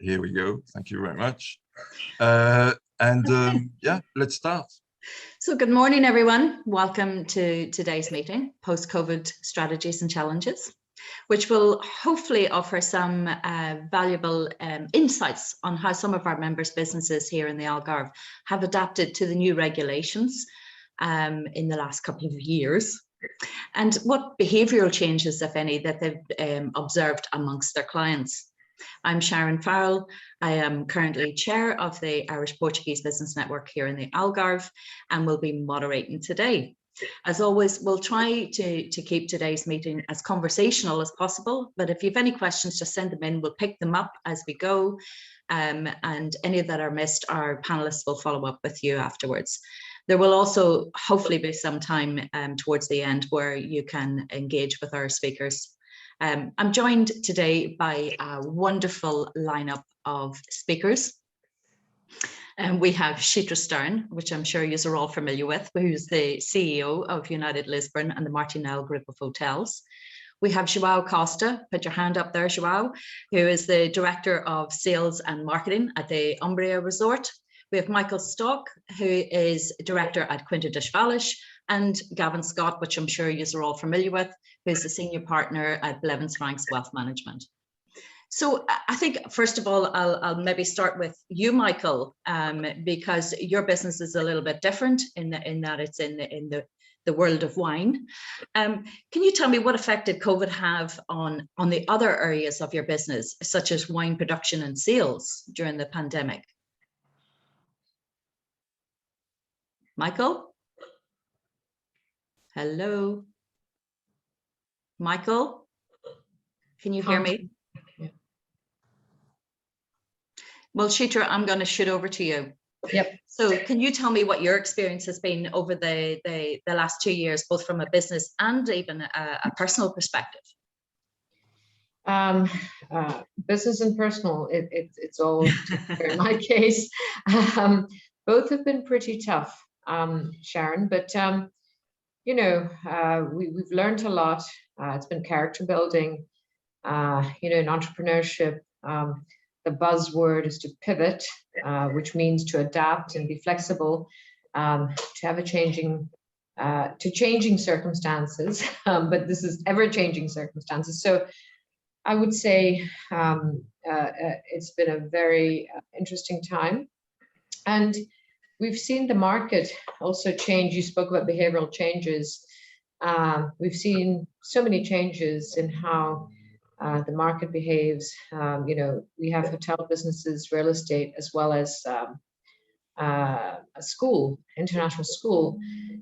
Here we go. Thank you very much. Yeah, let's start. So good morning, everyone. Welcome to today's meeting, Post-COVID Strategies and Challenges, which will hopefully offer some valuable insights on how some of our members' businesses here in the Algarve have adapted to the new regulations in the last couple of years, and what behavioural changes, if any, that they've observed amongst their clients. I'm Sharon Farrell. I am currently chair of the Irish Portuguese Business Network here in the Algarve and will be moderating today. As always, we'll try to keep today's meeting as conversational as possible, but if you have any questions, just send them in. We'll pick them up as we go, and any that are missed, our panelists will follow up with you afterwards. There will also hopefully be some time towards the end where you can engage with our speakers. I'm joined today by a wonderful lineup of speakers. We have Sheetra Stern, which I'm sure you are all familiar with, who's the CEO of United Lisbon and the Martinhal Group of Hotels. We have João Costa, put your hand up there, João, who is the Director of Sales and Marketing at the Ombria Resort. We have Michael Stock, who is Director at Quinta Vales, and Gavin Scott, which I'm sure you are all familiar with, who's the Senior Partner at Blevins Franks Wealth Management. So I think, first of all, I'll maybe start with you, Michael, because your business is a little bit different in that it's in the world of wine. Can you tell me what effect did COVID have on the other areas of your business, such as wine production and sales during the pandemic? Michael? Hello? Michael? Can you hear me? Yeah. Well, Sheetra, I'm going to shoot over to you. Yep. So can you tell me what your experience has been over the last 2 years, both from a business and even a personal perspective? Business and personal, it's all in my case. Both have been pretty tough, Sharon, but you know, we've learned a lot. It's been character building. You know, in entrepreneurship, the buzzword is to pivot, which means to adapt and be flexible, to have changing circumstances. But this is ever-changing circumstances. So I would say it's been a very interesting time, and we've seen the market also change. You spoke about behavioral changes. We've seen so many changes in how the market behaves. You know, we have hotel businesses, real estate, as well as a school, international school,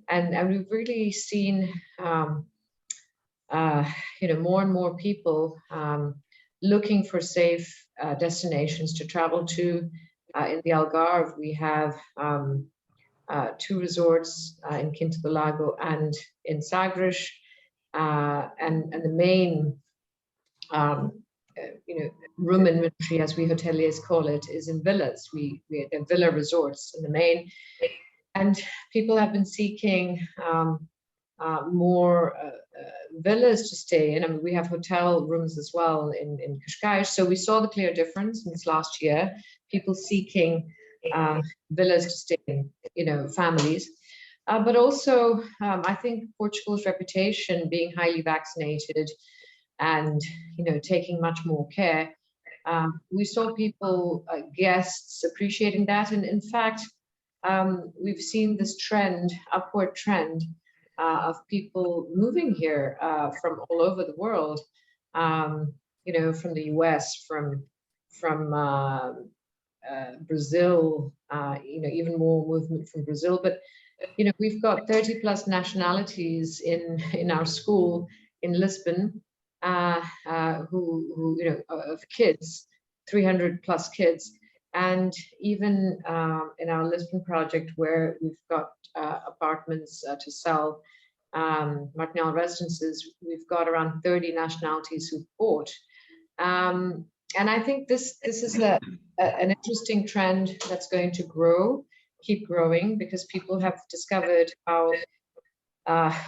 and we've really seen you know, more and more people looking for safe destinations to travel to. In the Algarve, we have 2 resorts in Quinta and in Sagres, and the main you know, room inventory, as we hoteliers call it, is in villas. They're villa resorts in the main, and people have been seeking more villas to stay in. I mean, we have hotel rooms as well in Cascais. So we saw the clear difference in this last year, people seeking villas to stay in, you know, families. But also, I think Portugal's reputation being highly vaccinated and, you know, taking much more care, we saw people, guests appreciating that. And in fact, we've seen this trend, upward trend, of people moving here from all over the world, you know, from the US, from Brazil, you know, even more movement from Brazil. But, you know, we've got 30+ nationalities in our school in Lisbon, who you know, of kids, 300+ kids. And even in our Lisbon project, where we've got apartments to sell, Martinhal Residences, we've got around 30 nationalities who've bought. And I think this is an interesting trend that's going to keep growing, because people have discovered how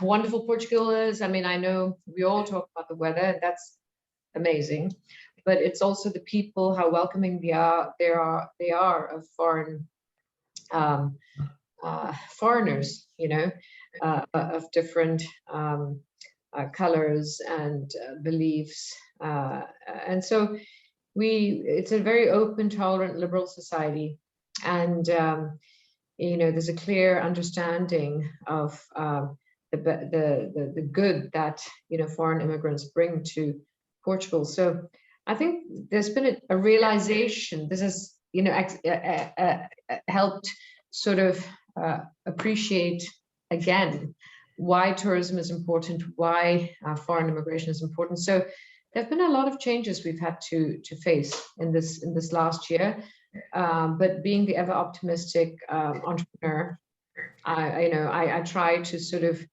wonderful Portugal is. I mean, I know we all talk about the weather, and that's amazing. but it's also the people, how welcoming they are of foreigners, of different colors and beliefs, and so it's a very open, tolerant, liberal society, and there's a clear understanding of the good that foreign immigrants bring to Portugal. So I think there's been a realization. This has helped sort of appreciate again why tourism is important, why foreign immigration is important. So there have been a lot of changes we've had to face in this last year. But being the ever optimistic entrepreneur, I try to sort of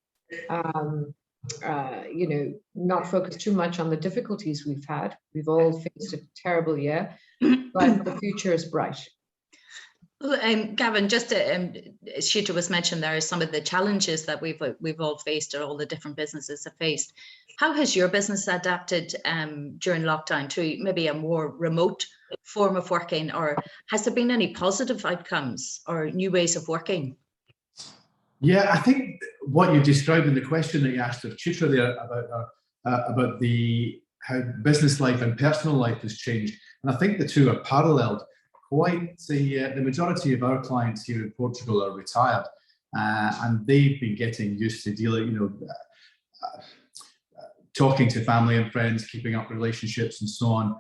not focus too much on the difficulties we've had. We've all faced a terrible year, but the future is bright. Gavin, just Sheeta was mentioned there are some of the challenges that we've all faced, or all the different businesses have faced. How has your business adapted during lockdown to maybe a more remote form of working, or has there been any positive outcomes or new ways of working? Yeah, I think what you described in the question that you asked of Chitra there about how business life and personal life has changed, and I think the two are paralleled. Quite the majority of our clients here in Portugal are retired, and they've been getting used to dealing, talking to family and friends, keeping up relationships and so on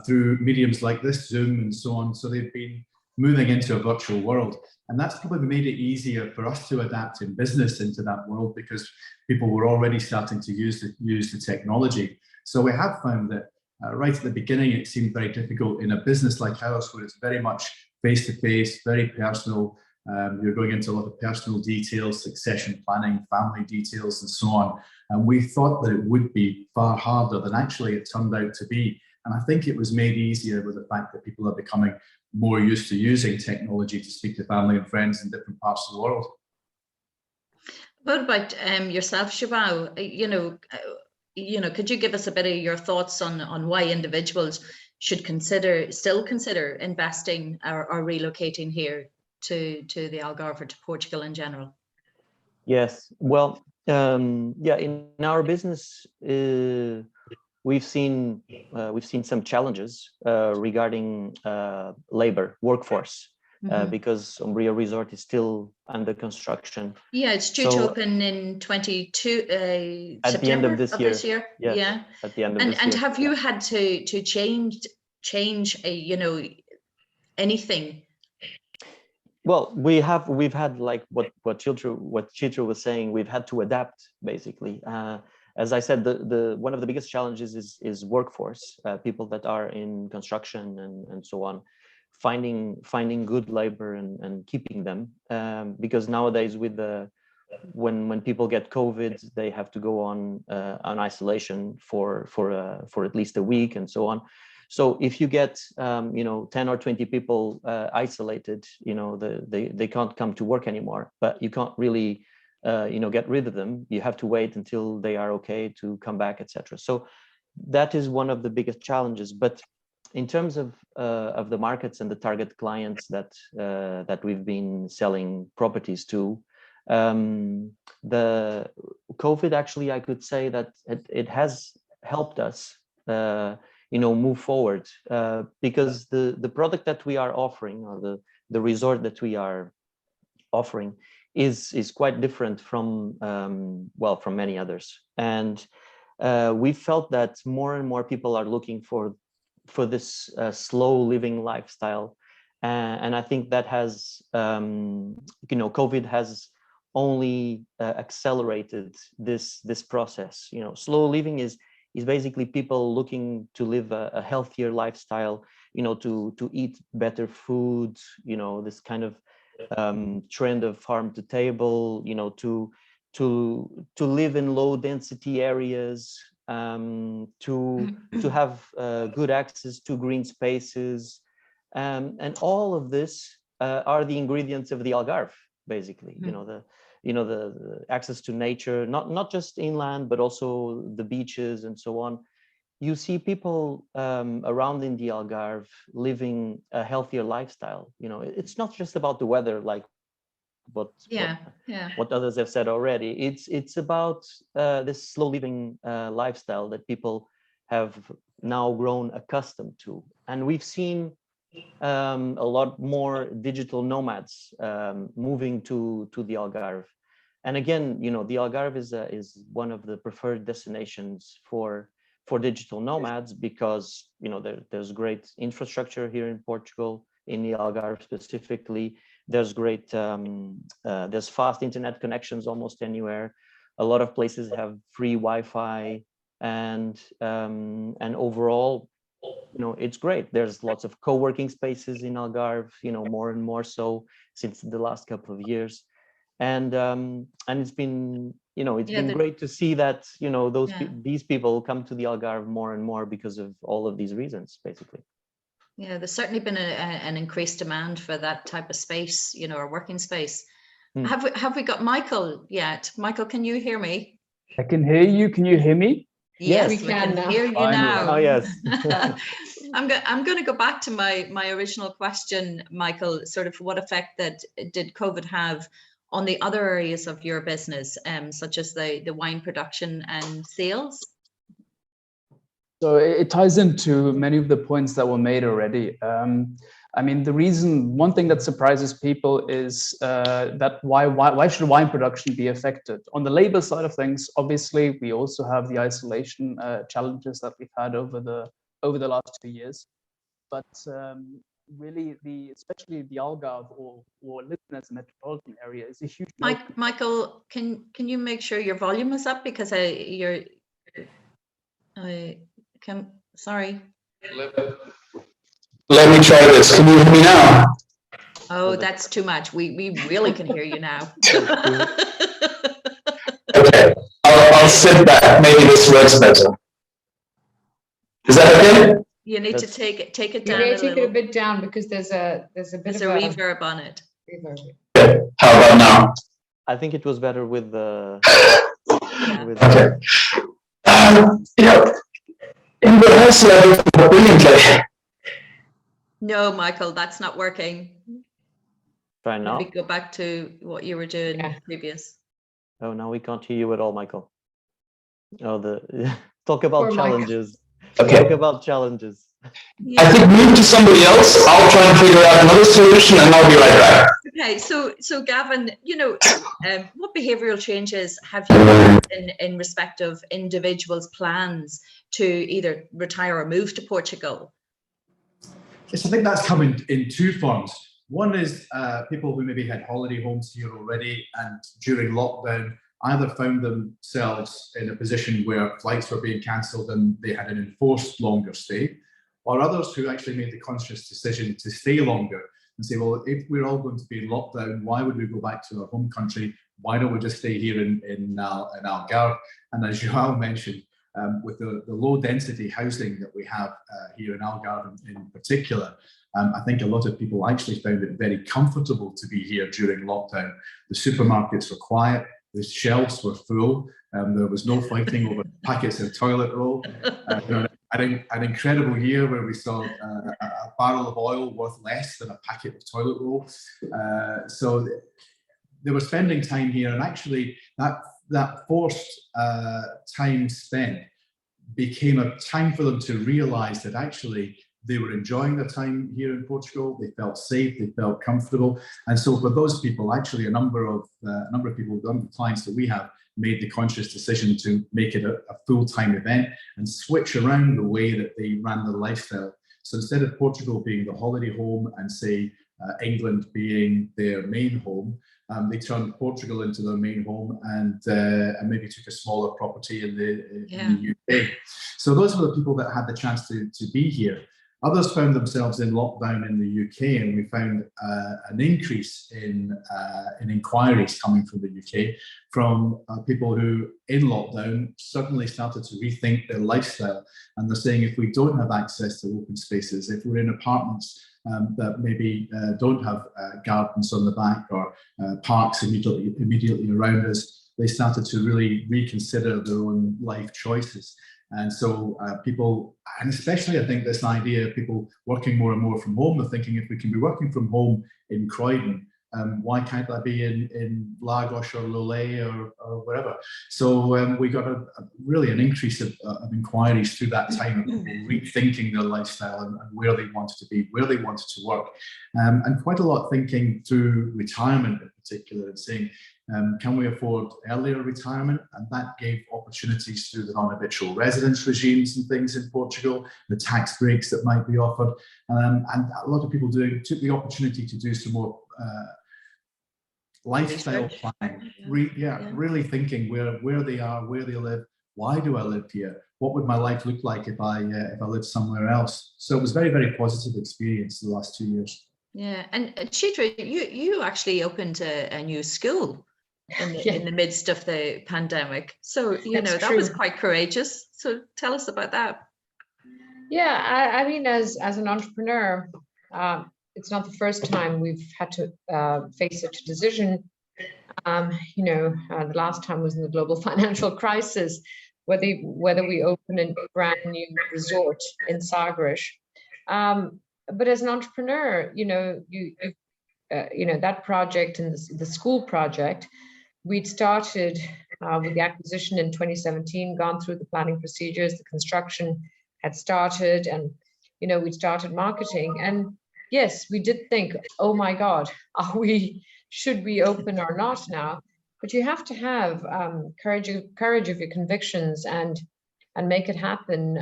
through mediums like this, Zoom and so on. So they've been moving into a virtual world, and that's probably made it easier for us to adapt in business into that world, because people were already starting to use the technology. So we have found that right at the beginning, it seemed very difficult in a business like ours, where it's very much face-to-face, very personal. You're going into a lot of personal details, succession planning, family details, and so on. And we thought that it would be far harder than actually it turned out to be. And I think it was made easier with the fact that people are becoming more used to using technology to speak to family and friends in different parts of the world. What about yourself, João? Could you give us a bit of your thoughts on why individuals should still consider investing or relocating here to the Algarve, to Portugal in general? Yes, well, in our business, we've seen some challenges regarding labor workforce. Because Ombria Resort is still under construction. Yeah, it's due to open in 22 at September the end of this year. Yes, yeah, at the end of this year. And have you had to change anything? Well, we've had, like what Chitra was saying, we've had to adapt basically. As I said, the one of the biggest challenges is workforce, people that are in construction and so on. Finding good labor and keeping them, because nowadays when people get COVID, they have to go on isolation for at least a week and so on. So if you get 10 or 20 people isolated, they can't come to work anymore. But you can't really get rid of them. You have to wait until they are okay to come back, etc. So that is one of the biggest challenges. But in terms of the markets and the target clients that we've been selling properties to, the COVID, actually, I could say that it has helped us, move forward, because the product that we are offering, or the resort that we are offering, is quite different from many others, and we felt that more and more people are looking for this slow living lifestyle, and I think that has COVID has only accelerated this process. Slow living is basically people looking to live a healthier lifestyle, to eat better food, this kind of trend of farm to table, to live in low density areas, to have good access to green spaces, and all of this are the ingredients of the Algarve, basically. The access to nature, not just inland, but also the beaches and so on. you see people around in the Algarve living a healthier lifestyle. You know, it's not just about the weather, like what others have said already. It's about this slow living lifestyle that people have now grown accustomed to, and we've seen a lot more digital nomads moving to the Algarve. And again, you know, the Algarve is one of the preferred destinations for digital nomads because, you know, there's great infrastructure here in Portugal, in the Algarve specifically. There's great, there's fast internet connections almost anywhere. A lot of places have free Wi-Fi, and overall, you know, it's great. There's lots of co-working spaces in Algarve, you know, more and more so since the last couple of years. And it's been, you know, it's been great to see that, you know, these people come to the Algarve more and more because of all of these reasons, basically. Yeah, there's certainly been an increased demand for that type of space, you know, or working space. Have we got Michael yet? Michael, can you hear me? I can hear you. Can you hear me? Yes, we can now. hear you now. Oh, yes. I'm going to go back to my original question, Michael. Sort of, what effect did COVID have on the other areas of your business, such as the wine production and sales? So it ties into many of the points that were made already. I mean, one thing that surprises people is that why should wine production be affected? On the labor side of things, obviously, we also have the isolation challenges that we've had over the last 2 years. But really, especially the Algarve or Lisbon as a metropolitan area is a huge. Michael, can you make sure your volume is up, because sorry. Let me try this. Can you hear me now? Oh, that's too much. We really can hear you now. Okay, I'll sit back. Maybe this works better. Is that okay? You need to take it down. You may take it a bit down because there's a bit of a reverb on it. Okay. How about now? I think it was better with the. Okay. You know, in rehearsal, I did brilliantly. No, Michael, that's not working. Try now. Maybe go back to what you were doing previous. Oh, now we can't hear you at all, Michael. Oh, talk about Poor challenges. Okay. Talk about challenges. I think move to somebody else. I'll try and figure out another solution, and I'll be right back. Okay, so Gavin, you know, what behavioural changes have you made in respect of individuals' plans to either retire or move to Portugal? Yes, I think that's come in two forms. One is people who maybe had holiday homes here already, and during lockdown either found themselves in a position where flights were being cancelled and they had an enforced longer stay, or others who actually made the conscious decision to stay longer and say, well, if we're all going to be in lockdown, why would we go back to our home country? Why don't we just stay here in Algarve? And as Joao mentioned, with the low density housing that we have here in Algarve in particular, I think a lot of people actually found it very comfortable to be here during lockdown. The supermarkets were quiet, the shelves were full, there was no fighting over packets of toilet roll. An incredible year where we saw a barrel of oil worth less than a packet of toilet roll. So they were spending time here, and actually that forced time spent became a time for them to realize that actually they were enjoying their time here in Portugal. They felt safe, they felt comfortable. And so for those people, actually a number of people, the clients that we have, made the conscious decision to make it a full-time event and switch around the way that they ran their lifestyle. So instead of Portugal being the holiday home and say England being their main home, they turned Portugal into their main home and maybe took a smaller property in the UK. So those were the people that had the chance to be here. Others found themselves in lockdown in the UK, and we found an increase in inquiries coming from the UK from people who, in lockdown, suddenly started to rethink their lifestyle. And they're saying, if we don't have access to open spaces, if we're in apartments that maybe don't have gardens on the back or parks immediately around us, they started to really reconsider their own life choices. And so people, and especially I think this idea of people working more and more from home, they're thinking if we can be working from home in Croydon, why can't that be in Lagos or Lolé or wherever? So we got really an increase of inquiries through that time of people rethinking their lifestyle and where they wanted to be, where they wanted to work, and quite a lot thinking through retirement in particular and saying, can we afford earlier retirement? And that gave opportunities through the non-habitual residence regimes and things in Portugal, the tax breaks that might be offered. And a lot of people took the opportunity to do some more lifestyle planning, really thinking where they are, where they live, why do I live here? What would my life look like if I lived somewhere else? So it was very, very positive experience the last 2 years. Yeah, and Chitra, you actually opened a new school in the midst of the pandemic. So, that was quite courageous. So tell us about that. Yeah, I mean, as an entrepreneur, it's not the first time we've had to face such a decision. The last time was in the global financial crisis, whether we open a brand new resort in Sagres. But as an entrepreneur, that project and the school project, we'd started with the acquisition in 2017, gone through the planning procedures, the construction had started, and we'd started marketing. And yes, we did think, oh my God, should we open or not now? But you have to have courage of your convictions and make it happen.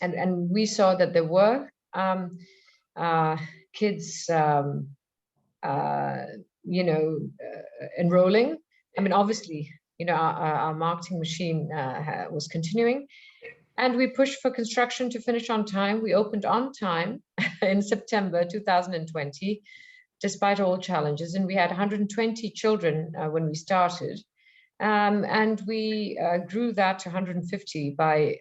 And we saw that there were kids, enrolling. I mean, obviously, our marketing machine was continuing, and we pushed for construction to finish on time. We opened on time in September 2020, despite all challenges, and we had 120 children when we started, and we grew that to 150 by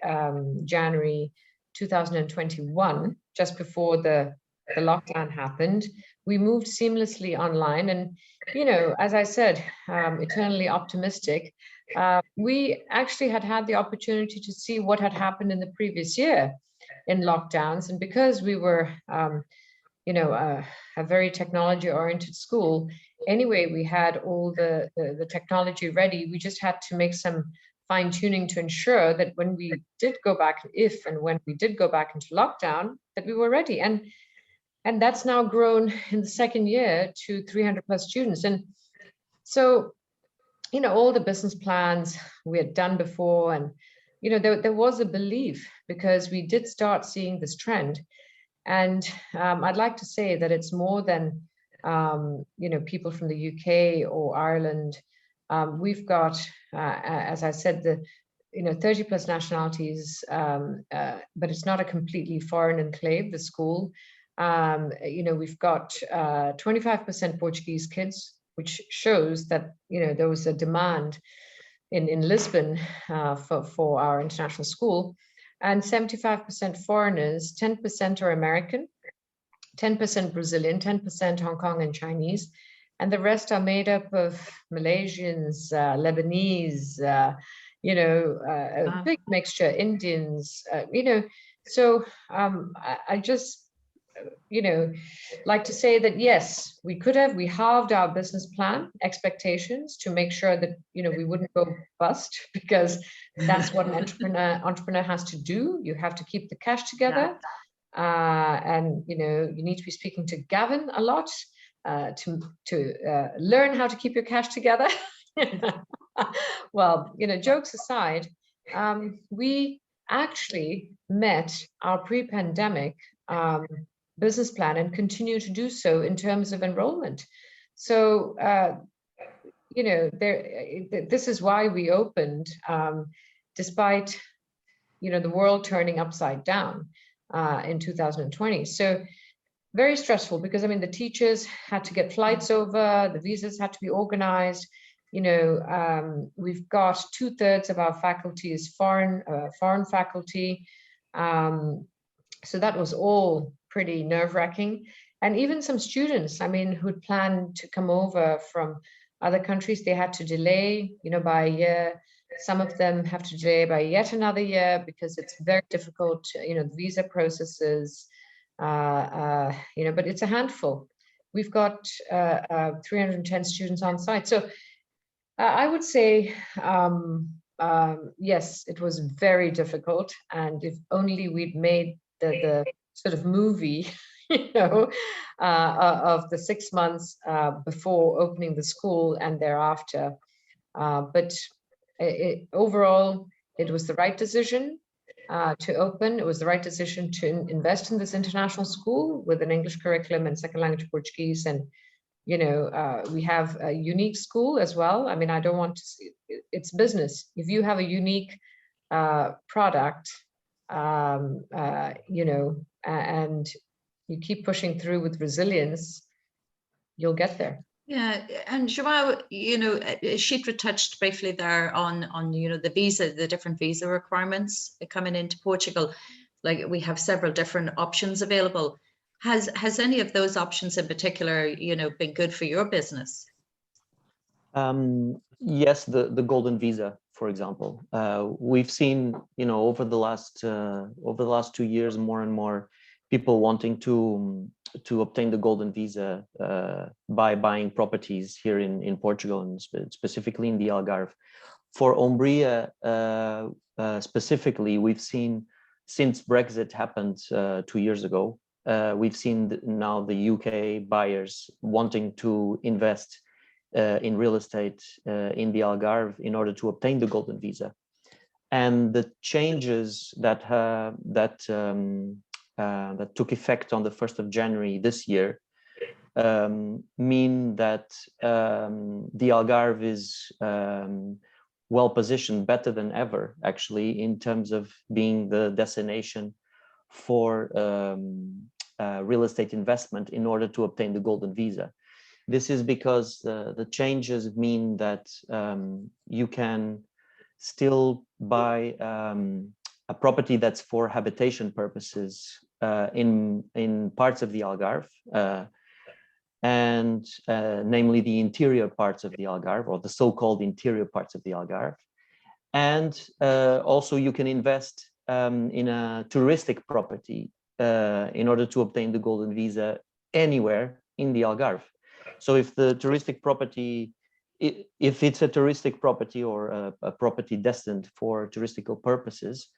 January 2021, just before the lockdown happened. We moved seamlessly online, and as I said, eternally optimistic. We actually had the opportunity to see what had happened in the previous year in lockdowns, and because we were a very technology-oriented school, anyway, we had all the technology ready. We just had to make some fine-tuning to ensure that when we did go back, when we did go back into lockdown, that we were ready. And that's now grown in the second year to 300 plus students. And so, all the business plans we had done before, and, there was a belief, because we did start seeing this trend. And I'd like to say that it's more than, people from the UK or Ireland. We've got, as I said, 30 plus nationalities, but it's not a completely foreign enclave, the school. We've got 25% Portuguese kids, which shows that, there was a demand in Lisbon for our international school, and 75% foreigners, 10% are American, 10% Brazilian, 10% Hong Kong and Chinese, and the rest are made up of Malaysians, Lebanese, a big mixture, Indians, so I just, like to say that, yes, we halved our business plan expectations to make sure that, we wouldn't go bust, because that's what an entrepreneur has to do. You have to keep the cash together. And, you need to be speaking to Gavin a lot to learn how to keep your cash together. Well, jokes aside, we actually met our pre-pandemic business plan and continue to do so in terms of enrollment. So, this is why we opened, despite, the world turning upside down in 2020. So very stressful, because, I mean, the teachers had to get flights over, the visas had to be organized. We've got 2/3 of our faculty is foreign faculty. So that was all pretty nerve-wracking. And even some students, I mean, who'd planned to come over from other countries, they had to delay, by a year. Some of them have to delay by yet another year because it's very difficult, the visa processes, but it's a handful. We've got 310 students on site. So I would say, yes, it was very difficult. And if only we'd made the sort of movie, of the 6 months before opening the school and thereafter. But overall, it was the right decision to open. It was the right decision to invest in this international school with an English curriculum and second language Portuguese. And, we have a unique school as well. I mean, I don't want to see, it's business. If you have a unique product, and you keep pushing through with resilience, you'll get there. Yeah, and Joao, Shitra touched briefly there on the visa, the different visa requirements coming into Portugal. Like we have several different options available. Has any of those options in particular, been good for your business? Yes, the golden visa, for example. We've seen, over the last 2 years, more and more people wanting to obtain the golden visa by buying properties here in Portugal, and specifically in the Algarve. For Ombria specifically, we've seen since Brexit happened 2 years ago, we've seen now the UK buyers wanting to invest in real estate in the Algarve in order to obtain the golden visa. And the changes that took effect on the 1st of January this year mean that the Algarve is well positioned, better than ever, actually, in terms of being the destination for real estate investment in order to obtain the golden visa. This is because the changes mean that you can still buy a property that's for habitation purposes in parts of the Algarve, and namely the interior parts of the Algarve, or the so-called interior parts of the Algarve. And also you can invest in a touristic property in order to obtain the golden visa anywhere in the Algarve. So if the touristic property, if it's a touristic property or a property destined for touristical purposes,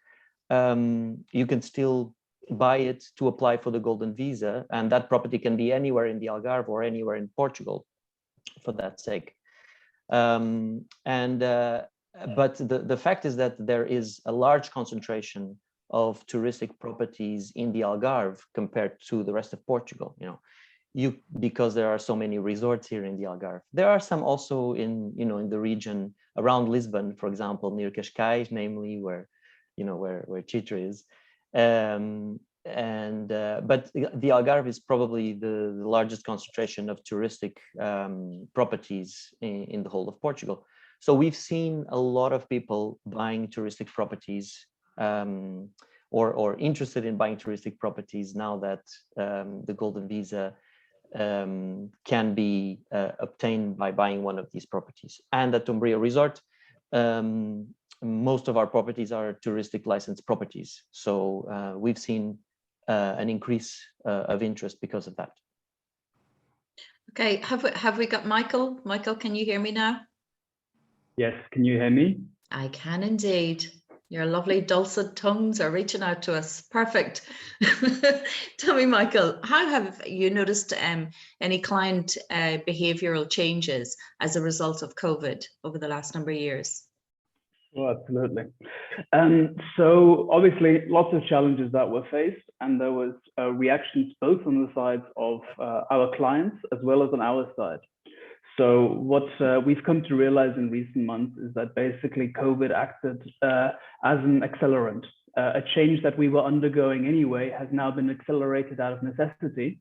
you can still buy it to apply for the golden visa, and that property can be anywhere in the Algarve or anywhere in Portugal, for that sake. But the fact is that there is a large concentration of touristic properties in the Algarve compared to the rest of Portugal. Because there are so many resorts here in the Algarve. There are some also in the region around Lisbon, for example, near Cascais, namely where Chitra is. But the Algarve is probably the largest concentration of touristic properties in the whole of Portugal. So we've seen a lot of people buying touristic properties or interested in buying touristic properties now that the golden visa can be obtained by buying one of these properties. And at Ombria Resort, most of our properties are touristic licensed properties. So we've seen an increase of interest because of that. Okay, have we got Michael? Michael, can you hear me now? Yes, can you hear me? I can indeed. Your lovely dulcet tones are reaching out to us. Perfect. Tell me, Michael, how have you noticed any client behavioral changes as a result of COVID over the last number of years? Well, absolutely. So obviously lots of challenges that were faced, and there was reactions both on the sides of our clients as well as on our side. So what we've come to realize in recent months is that basically COVID acted as an accelerant. A change that we were undergoing anyway has now been accelerated out of necessity.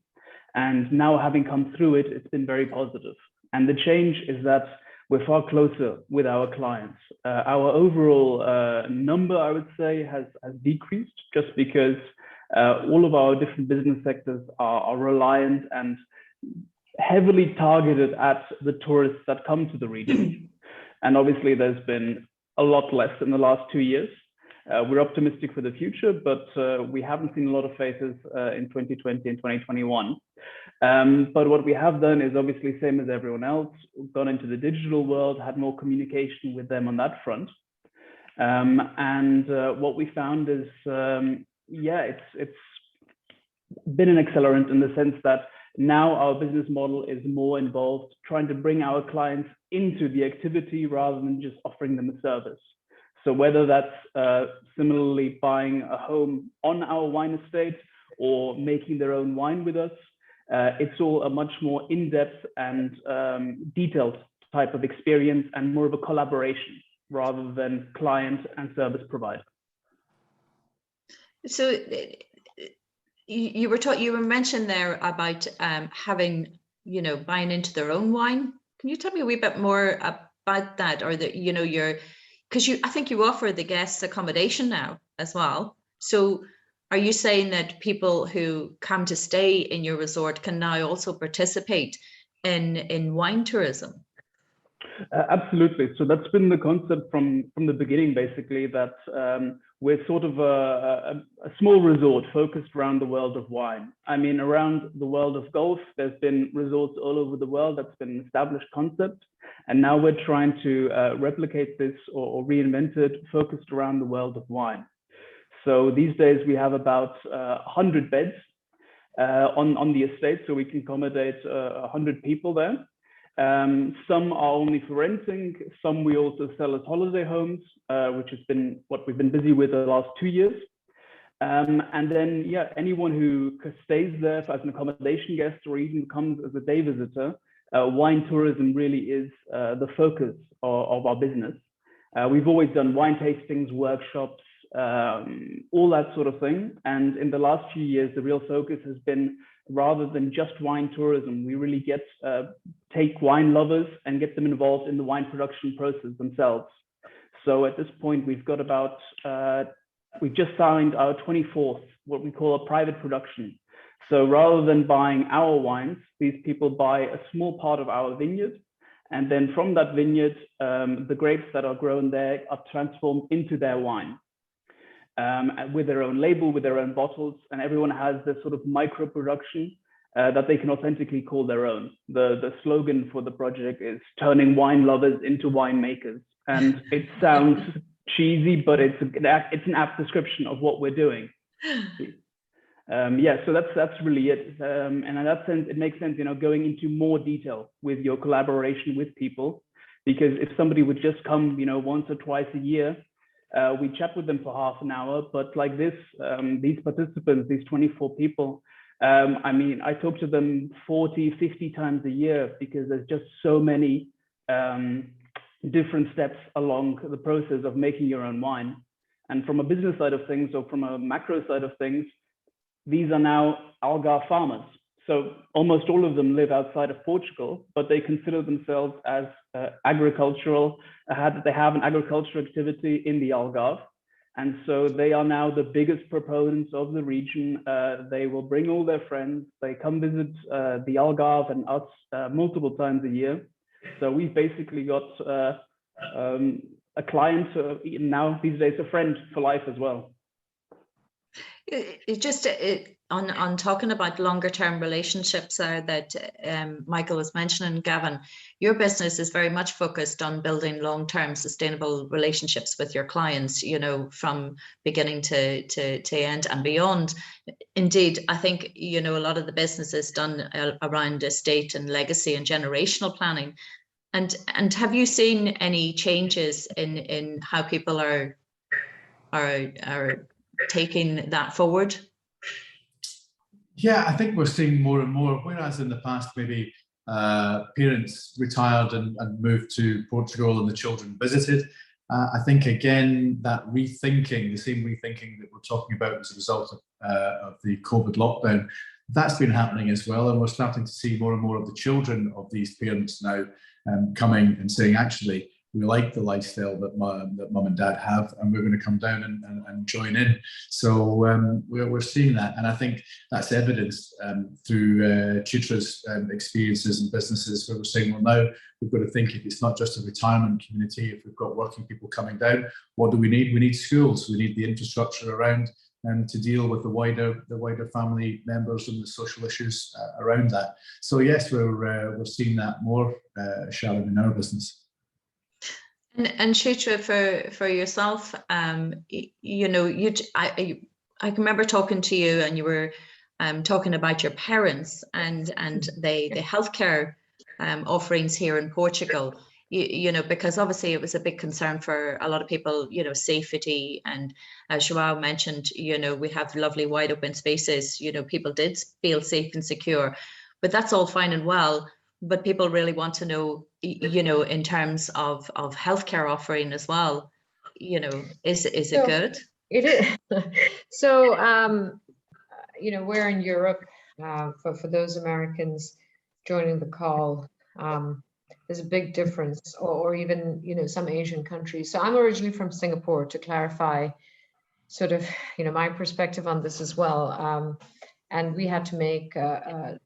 And now having come through it, it's been very positive. And the change is that we're far closer with our clients. Our overall number, I would say, has decreased just because all of our different business sectors are reliant and heavily targeted at the tourists that come to the region. And obviously there's been a lot less in the last 2 years. We're optimistic for the future, but we haven't seen a lot of faces in 2020 and 2021. But what we have done is obviously same as everyone else, gone into the digital world, had more communication with them on that front. What we found is, it's been an accelerant in the sense that now our business model is more involved trying to bring our clients into the activity rather than just offering them a service. So whether that's similarly buying a home on our wine estate or making their own wine with us, it's all a much more in-depth and detailed type of experience and more of a collaboration rather than client and service provider. So you were mentioned there about having, buying into their own wine. Can you tell me a wee bit more about that, or that, because I think you offer the guests accommodation now as well. So are you saying that people who come to stay in your resort can now also participate in wine tourism? Absolutely. So that's been the concept from the beginning, basically, that we're sort of a small resort focused around the world of wine. I mean, around the world of golf, there's been resorts all over the world. That's been an established concept. And now we're trying to replicate this or reinvent it, focused around the world of wine. So these days we have about 100 beds on the estate, so we can accommodate 100 people there. Some are only for renting, some we also sell as holiday homes, which has been what we've been busy with the last 2 years. And then, anyone who stays there as an accommodation guest or even comes as a day visitor, wine tourism really is the focus of our business. We've always done wine tastings, workshops, all that sort of thing. And in the last few years, the real focus has been, rather than just wine tourism, we really take wine lovers and get them involved in the wine production process themselves. So at this point, we've got about, we've just signed our 24th, what we call a private production. So rather than buying our wines, these people buy a small part of our vineyard. And then from that vineyard, the grapes that are grown there are transformed into their wine. With their own label, with their own bottles, and everyone has this sort of micro production that they can authentically call their own. The slogan for the project is turning wine lovers into winemakers, and it sounds cheesy, but it's an apt description of what we're doing. So that's really it. And in that sense, it makes sense, going into more detail with your collaboration with people, because if somebody would just come, once or twice a year, we chat with them for half an hour, but like this, these participants, these 24 people, I talk to them 40, 50 times a year, because there's just so many different steps along the process of making your own wine. And from a business side of things, or from a macro side of things, these are now Algarve farmers. So almost all of them live outside of Portugal, but they consider themselves as agricultural, they have an agricultural activity in the Algarve. And so they are now the biggest proponents of the region. They will bring all their friends. They come visit the Algarve and us multiple times a year. So we've basically got a client, now these days a friend for life as well. On talking about longer term relationships that Michael was mentioning, Gavin, your business is very much focused on building long-term sustainable relationships with your clients, from beginning to end and beyond. Indeed, I think, a lot of the business is done around estate and legacy and generational planning. And have you seen any changes in how people are taking that forward? Yeah, I think we're seeing more and more, whereas in the past maybe parents retired and moved to Portugal and the children visited. I think again that rethinking, the same rethinking that we're talking about as a result of the COVID lockdown, that's been happening as well, and we're starting to see more and more of the children of these parents now coming and saying, actually, we like the lifestyle that mum and dad have, and we're going to come down and join in. So we're seeing that, and I think that's evidenced through Chitra's experiences and businesses, where we're saying, well, now we've got to think, if it's not just a retirement community, if we've got working people coming down, what do we need? We need schools, we need the infrastructure around to deal with the wider family members and the social issues around that. So yes, we're seeing that more, Sharon, in our business. And Chitra, for yourself, you know, I can remember talking to you, and you were talking about your parents and the healthcare offerings here in Portugal. You know, because obviously it was a big concern for a lot of people, you know, safety. And as Joao mentioned, you know, we have lovely wide open spaces, you know, people did feel safe and secure, but that's all fine and well. But people really want to know, you know, in terms of healthcare offering as well, you know, is it good? It is. So, you know, we're in Europe, for those Americans joining the call, there's a big difference, or even, you know, some Asian countries. So I'm originally from Singapore, to clarify sort of, you know, my perspective on this as well. And we had to make the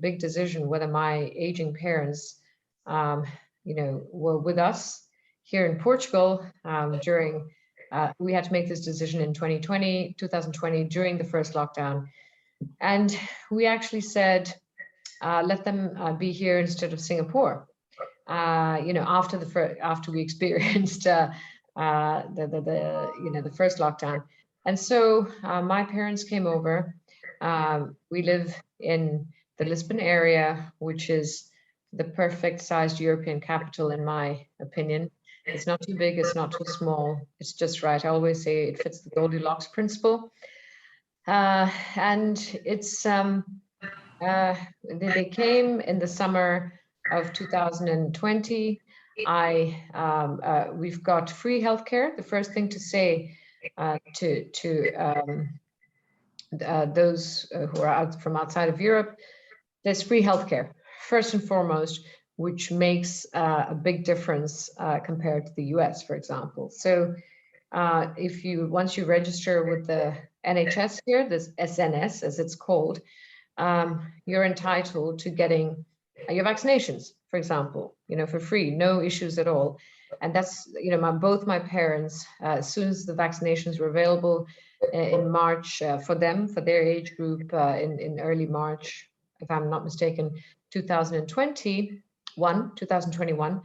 big decision whether my aging parents, you know, were with us here in Portugal during, we had to make this decision in 2020 during the first lockdown. And we actually said, let them be here instead of Singapore. You know, after we experienced the first lockdown. And so my parents came over. We live in the Lisbon area, which is the perfect sized European capital, in my opinion. It's not too big, it's not too small, it's just right. I always say it fits the Goldilocks principle. And it's, they came in the summer of 2020. We've got free healthcare. The first thing to say to those who are out from outside of Europe, there's free healthcare, first and foremost, which makes a big difference compared to the US, for example. So once you register with the NHS here, this SNS as it's called, you're entitled to getting your vaccinations, for example, you know, for free, no issues at all. And that's, you know, both my parents, as soon as the vaccinations were available in March for them, for their age group, in early March, if I'm not mistaken, 2021,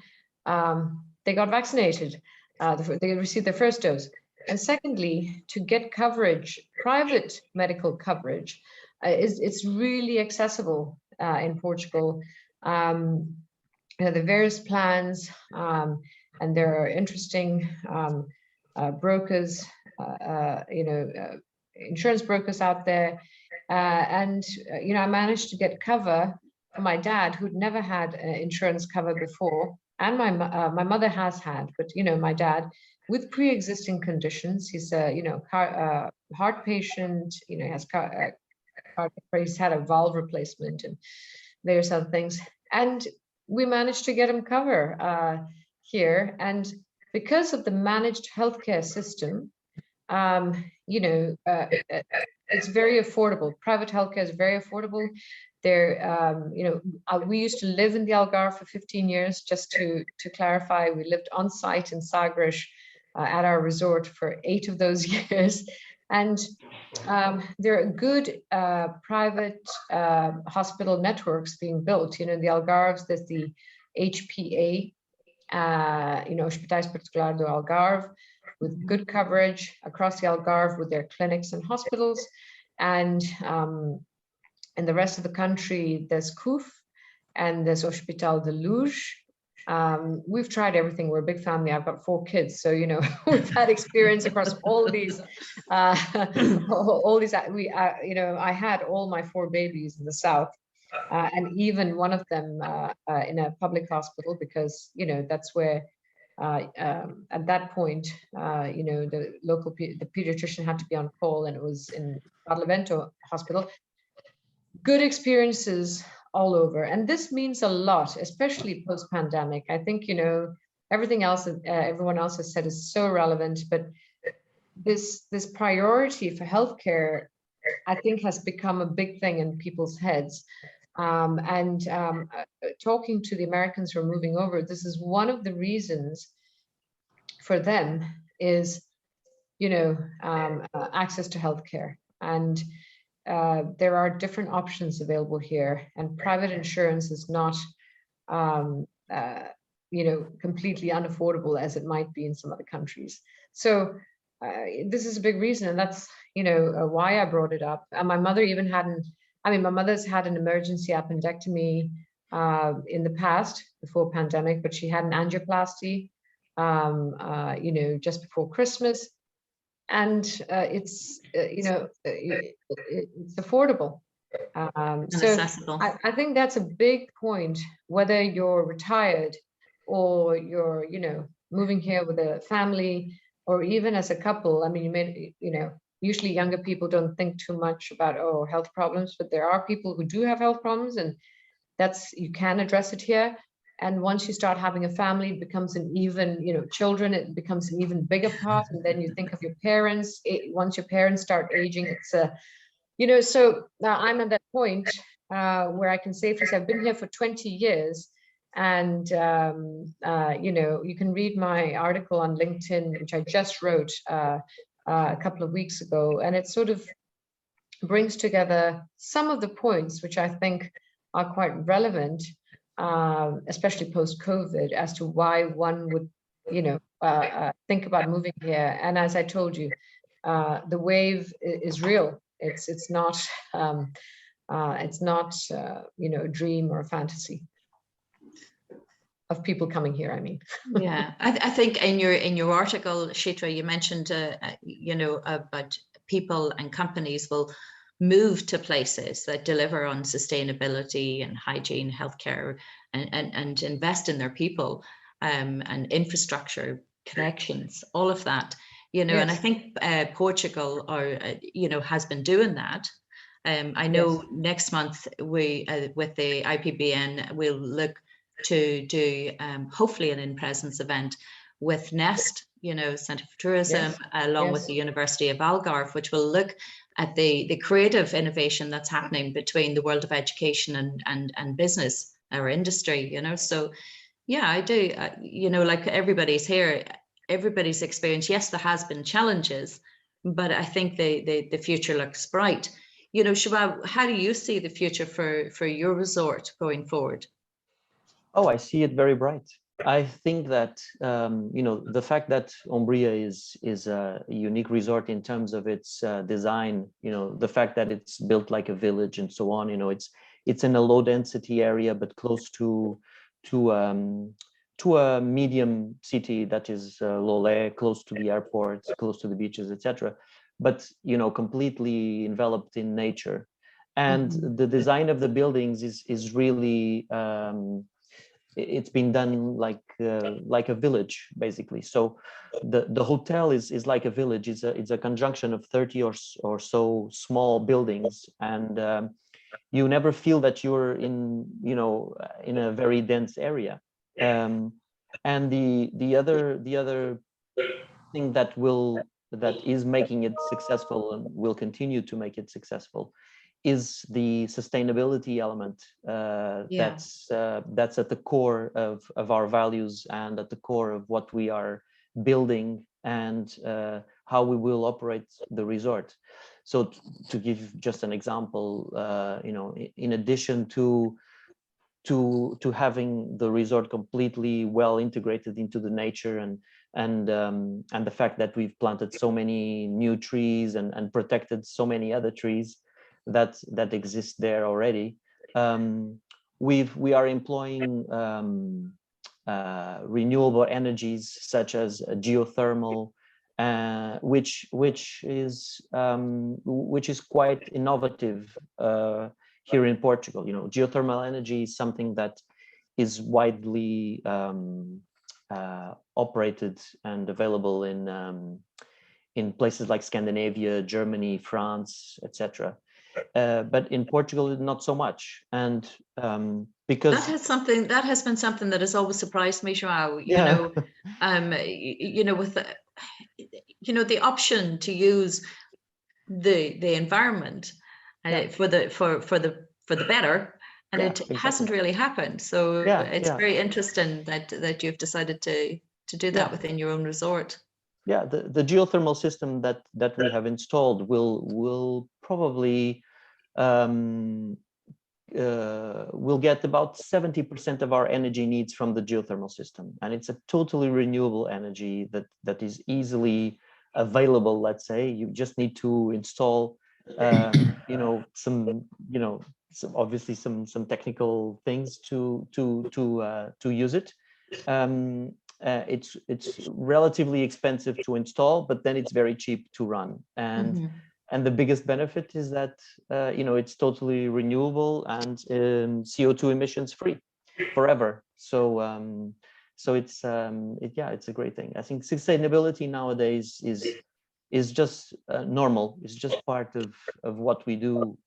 they got vaccinated. They received their first dose. And secondly, to get coverage, private medical coverage, it's really accessible in Portugal. You know, the various plans, and there are interesting brokers, you know, insurance brokers out there. And, you know, I managed to get cover for my dad, who'd never had insurance cover before. And my mother has had, but, you know, my dad with pre-existing conditions, he's a, you know, heart patient, you know, he's had a valve replacement and various other things. And we managed to get him cover here. And because of the managed healthcare system, you know, it's very affordable. Private healthcare is very affordable. There, you know, we used to live in the Algarve for 15 years, just to clarify. We lived on site in Sagres at our resort for 8 of those years. And there are good private hospital networks being built. You know, in the Algarves, there's the HPA, you know, Hospitais Particulares do Algarve, with good coverage across the Algarve with their clinics and hospitals. And in the rest of the country, there's CUF and there's Hospital de Luz. We've tried everything. We're a big family. I've got 4 kids, so, you know, we've had experience across all these. You know, I had all my 4 babies in the south, and even one of them in a public hospital, because, you know, that's where at that point, you know, the pediatrician had to be on call, and it was in Barlavento Hospital. Good experiences all over. And this means a lot, especially post-pandemic. I think, you know, everything else that everyone else has said is so relevant, but this priority for healthcare, I think, has become a big thing in people's heads. Talking to the Americans who are moving over, this is one of the reasons for them is, access to healthcare. And there are different options available here, and private insurance is not, completely unaffordable as it might be in some other countries. So this is a big reason, and that's, why I brought it up. And my mother even my mother's had an emergency appendectomy in the past, before pandemic, but she had an angioplasty, just before Christmas. And it's affordable. Accessible. I think that's a big point, whether you're retired or you're, moving here with a family, or even as a couple. I mean, usually younger people don't think too much about, health problems, but there are people who do have health problems, and you can address it here. And once you start having a family, it becomes an even, children, it becomes an even bigger part. And then you think of your parents. Once your parents start aging, it's so I'm at that point where I can safely say I've been here for 20 years. And, you can read my article on LinkedIn, which I just wrote a couple of weeks ago. And it sort of brings together some of the points which I think are quite relevant, especially post-COVID, as to why one would, think about moving here. And as I told you, the wave is real. It's not a dream or a fantasy of people coming here. I mean, yeah, I think in your article, Shitra, you mentioned about people and companies will move to places that deliver on sustainability and hygiene, healthcare, and invest in their people, and infrastructure, connections, all of that. Yes. And I think Portugal has been doing that. I know next month we with the IPBN we'll look to do hopefully an in-presence event with Nest, Centre for Tourism, along with the University of Algarve, which will look at the creative innovation that's happening between the world of education and business or industry. So yeah, I do. Like everybody's here, everybody's experience. Yes, there has been challenges, but I think the future looks bright. Shubha, how do you see the future for your resort going forward? Oh, I see it very bright. I think that the fact that Ombria is a unique resort in terms of its design, the fact that it's built like a village and so on, it's in a low density area but close to a medium city that is Lolé, close to the airports, close to the beaches, etc. But completely enveloped in nature, and the design of the buildings is really. It's been done like a village, basically. So the hotel is like a village. It's a conjunction of 30 or so small buildings, and you never feel that you're in a very dense area. And the other thing that is making it successful and will continue to make it successful is the sustainability element that's at the core of our values and at the core of what we are building and how we will operate the resort. So to give just an example, in addition to having the resort completely well integrated into the nature and the fact that we've planted so many new trees and protected so many other trees that exist there already. We are employing renewable energies such as geothermal, which is quite innovative here in Portugal. Geothermal energy is something that is widely operated and available in places like Scandinavia, Germany, France, etc. but in Portugal, not so much. And because that has been something that has always surprised me, João. With the option to use the environment for the better, and it hasn't really happened. So it's very interesting that you've decided to do that within your own resort. Yeah, the geothermal system that we have installed will probably we'll get about 70% of our energy needs from the geothermal system, and it's a totally renewable energy that is easily available. Let's say you just need to install obviously some technical things to use it. It's relatively expensive to install, but then it's very cheap to run. And the biggest benefit is that it's totally renewable and CO2 emissions free forever. So it's it's a great thing. I think sustainability nowadays is just normal. It's just part of what we do,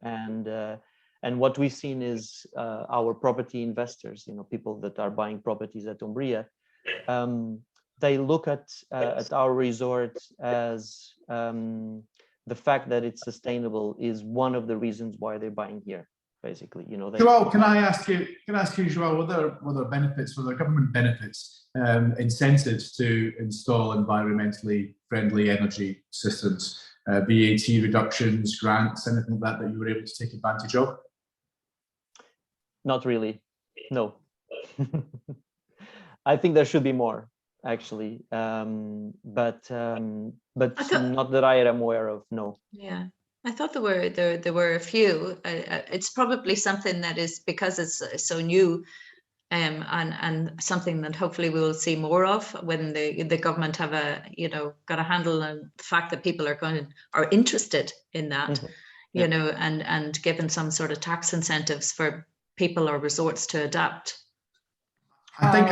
and what we've seen is our property investors, people that are buying properties at Ombria, they look at our resort as the fact that it's sustainable is one of the reasons why they're buying here, basically. João, can I ask you, João, were there benefits, were there government benefits, incentives to install environmentally friendly energy systems, VAT reductions, grants, anything like that you were able to take advantage of? Not really, no. I think there should be more, actually, but not that I am aware of. No. Yeah, I thought there were a few. It's probably something that is because it's so new, and something that hopefully we will see more of when the government have got a handle on the fact that people are interested in that, and given some sort of tax incentives for people or resorts to adapt. I think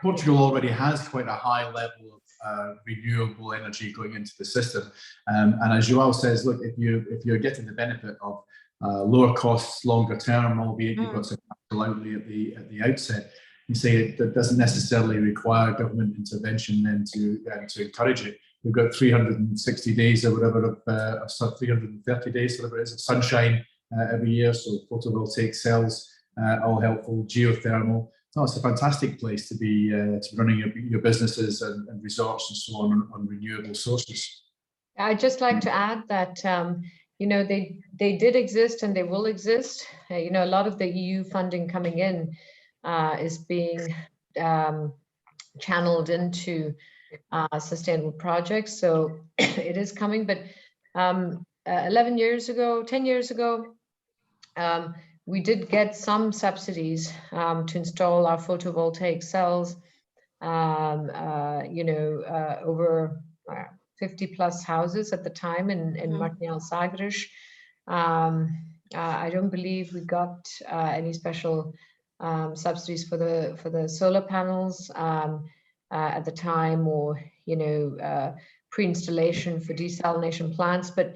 Portugal already has quite a high level of renewable energy going into the system, and as João says, look, if you're getting the benefit of lower costs longer term, albeit you've got some capital outlay at the outset, you say that doesn't necessarily require government intervention then to encourage it. We've got 360 days or whatever of 330 days, whatever it is, of sunshine every year. So photovoltaic cells, all helpful, geothermal. No, it's a fantastic place to be running your businesses and resorts and so on renewable sources. I'd just like to add that they did exist and they will exist. A lot of the EU funding coming in is being channeled into sustainable projects. So it is coming. But 10 years ago, we did get some subsidies to install our photovoltaic cells, over 50 plus houses at the time in Martinhal Residences. I don't believe we got any special subsidies for the solar panels at the time, or pre-installation for desalination plants. But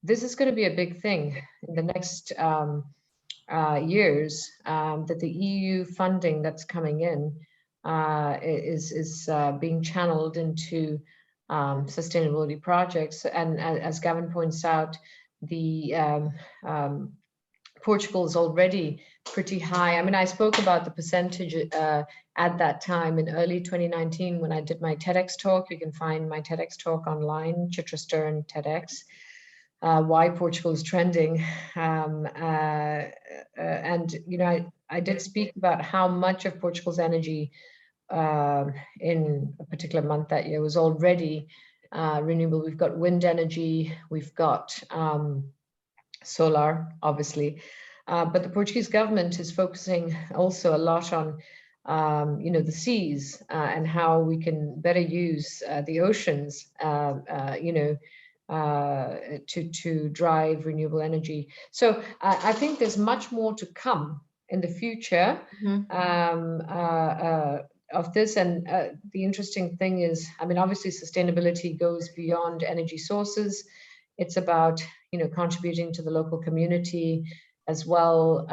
this is going to be a big thing in the next years, that the EU funding that's coming in is being channeled into sustainability projects. And as Gavin points out, the Portugal is already pretty high. I mean, I spoke about the percentage at that time in early 2019 when I did my TEDx talk. You can find my TEDx talk online, Chitra Stern TEDx. Why Portugal is trending, and I did speak about how much of Portugal's energy in a particular month that year was already renewable. We've got wind energy, we've got solar, obviously, but the Portuguese government is focusing also a lot on the seas and how we can better use the oceans, to drive renewable energy. So I think there's much more to come in the future of this. And the interesting thing is, I mean, obviously sustainability goes beyond energy sources. It's about, contributing to the local community as well,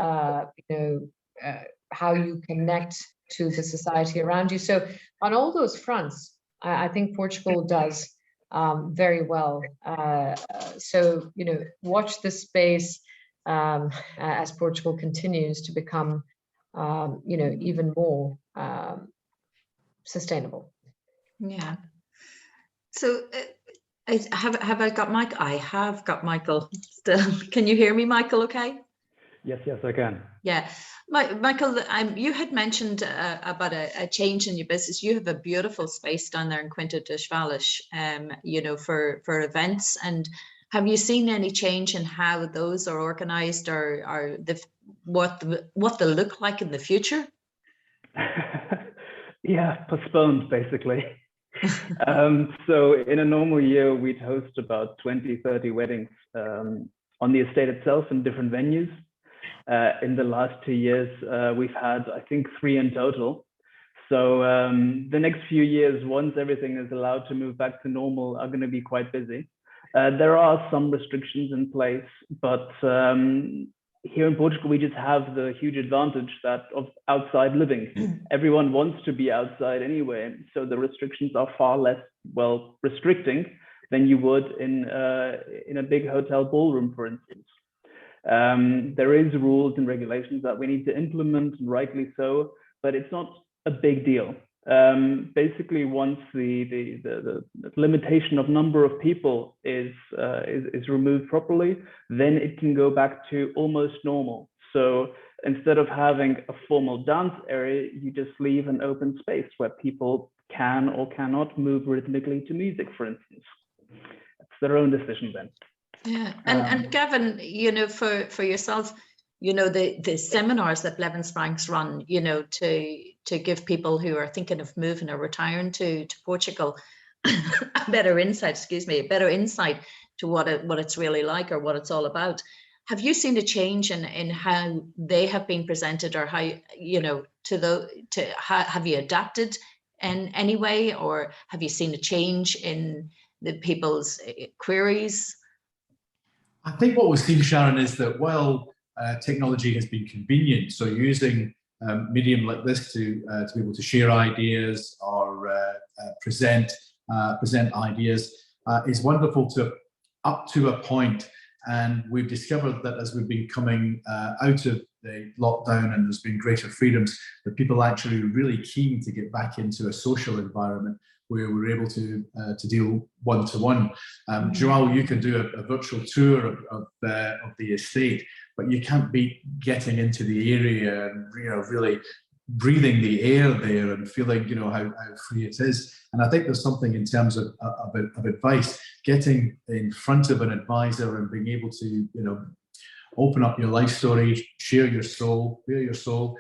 how you connect to the society around you. So on all those fronts, I think Portugal does very well. So, watch this space as Portugal continues to become, even more sustainable. Yeah. So have I got Mike? I have got Michael still. Can you hear me, Michael? Okay. Yes, I can. Yeah, Michael, you had mentioned about a change in your business. You have a beautiful space down there in Quinta dos Vales, for events. And have you seen any change in how those are organised, or what they'll look like in the future? Yeah, postponed basically. So in a normal year, we'd host about 20, 30 weddings on the estate itself in different venues. In the last 2 years, we've had, I think, 3 in total. So the next few years, once everything is allowed to move back to normal, are going to be quite busy. There are some restrictions in place, but here in Portugal, we just have the huge advantage of outside living. Everyone wants to be outside anyway, so the restrictions are far less, restricting than you would in a big hotel ballroom, for instance. There is rules and regulations that we need to implement, and rightly so, but it's not a big deal. Basically, once the limitation of number of people is removed properly, then it can go back to almost normal. So instead of having a formal dance area, you just leave an open space where people can or cannot move rhythmically to music, for instance. It's their own decision then. Yeah, and Gavin, for yourself, the seminars that Blevins Franks run, to give people who are thinking of moving or retiring to Portugal a better insight to what it's really like or what it's all about. Have you seen a change in how they have been presented, or how have you adapted in any way, or have you seen a change in the people's queries? I think what we've seen, Sharon, is that while technology has been convenient, so using medium like this to be able to share ideas or present ideas is wonderful up to a point. And we've discovered that as we've been coming out of the lockdown and there's been greater freedoms, that people are actually really keen to get back into a social environment where we're able to deal one-to-one. Joao, you can do a virtual tour of the estate, but you can't beat getting into the area and really breathing the air there and feeling how free it is. And I think there's something in terms of advice, getting in front of an advisor and being able to open up your life story, share your soul, bare your soul.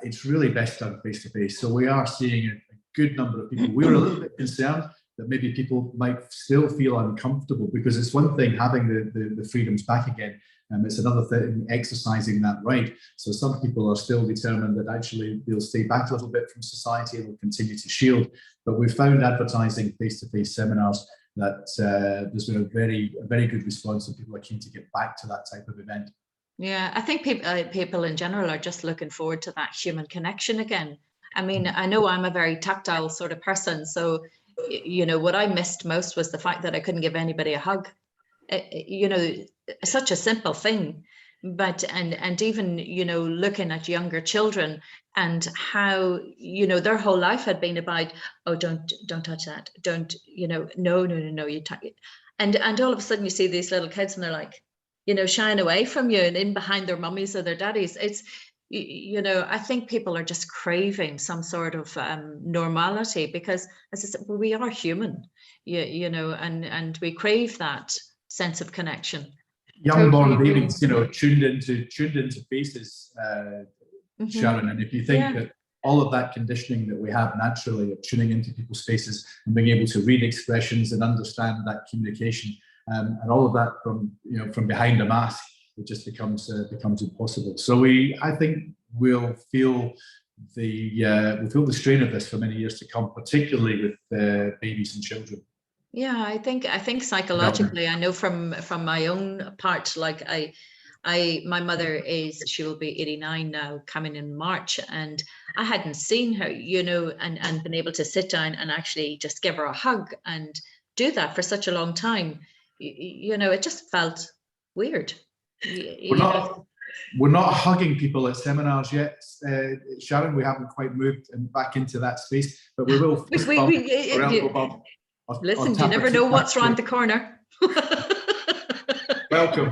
It's really best done face to face. So we are seeing a good number of people. We were a little bit concerned that maybe people might still feel uncomfortable, because it's one thing having the freedoms back again, and it's another thing exercising that right. So some people are still determined that actually they'll stay back a little bit from society and will continue to shield. But we've found advertising face-to-face seminars that there's been a very good response, and people are keen to get back to that type of event. Yeah, I think people in general are just looking forward to that human connection again. I mean, I know I'm a very tactile sort of person, so what I missed most was the fact that I couldn't give anybody a hug. Such a simple thing, but and even looking at younger children and how their whole life had been about, oh, don't touch that, don't no you touch it, and all of a sudden you see these little kids and they're like shying away from you and in behind their mummies or their daddies. It's I think people are just craving some sort of normality, because, as I said, well, we are human, and we crave that sense of connection. Young-born babies, tuned into faces, Sharon. And if you think that all of that conditioning that we have naturally of tuning into people's faces and being able to read expressions and understand that communication, and all of that from behind a mask, it just becomes impossible. So I think we'll feel the strain of this for many years to come, particularly with babies and children. Yeah, I think psychologically, I know from my own part, like my mother she will be 89 now, coming in March, and I hadn't seen her, and been able to sit down and actually just give her a hug and do that for such a long time. It just felt weird. We're not hugging people at seminars yet, Sharon. We haven't quite moved back into that space, but we will. Listen, you never know what's around the corner. Welcome.